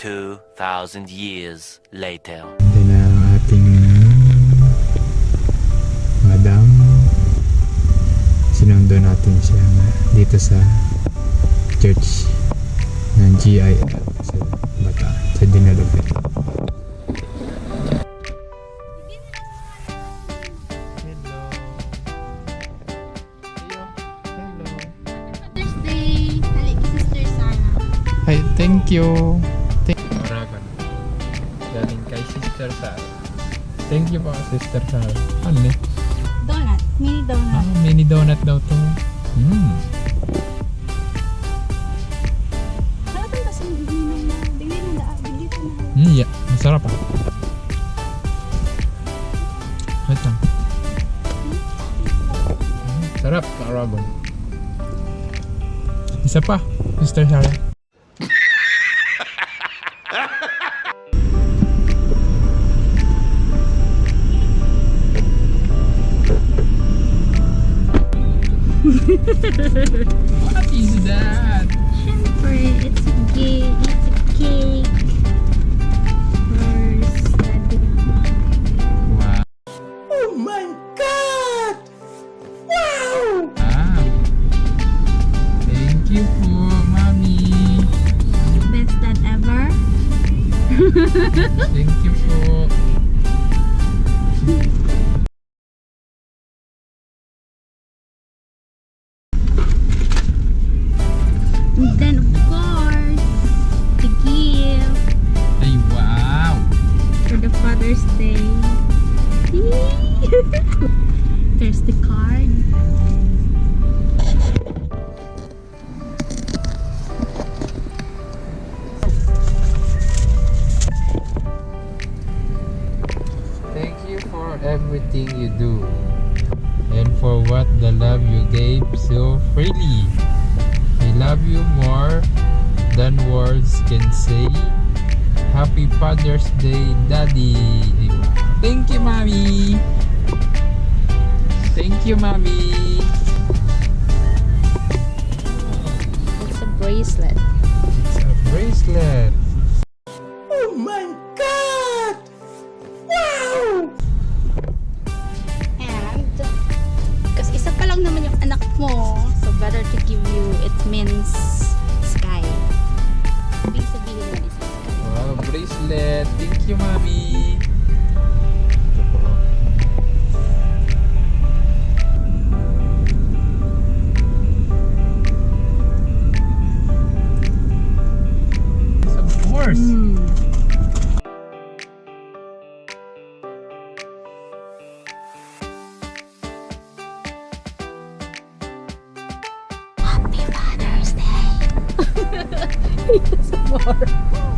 2,000 years later. Hindi na ang ating madam. Sinundo natin siya dito sa church ng GIL sa Bata, sa Dinalupit. Thursday, halik kay Sister Sana. Hi, thank you. Oragon. Galing kay Sister Sarah. Thank you po, Sister Sarah. Ano eh? Donut, mini donut. Mini donut daw to. Ano ba kasi hindi na dili na. Yeah, masarap ah. Wait lang. Sarap, Oragon. Isa pa, Sister Sarah. What is that? Siyempre, it's a cake. It's a cake. First, Wow. Oh my God! Wow! Ah. Thank you po, Mami. best that ever. Thank you po. And then, of course, the gift Ay, wow. for the Father's Day. There's the card. Thank you for everything you do and for what the love you gave so freely. I love you more than words can say. Happy Father's Day, Daddy. Thank you, Mommy. Thank you, Mommy. It's a bracelet. It's a bracelet. Oh my God! Wow! And, kasi isa pa lang naman yung anak mo, so better to give you, it means sky. Ibig sabihin mo is sky. Wow, bracelet. Thank you, Mommy. Yes, of course. Happy Father's Day! Yes, more.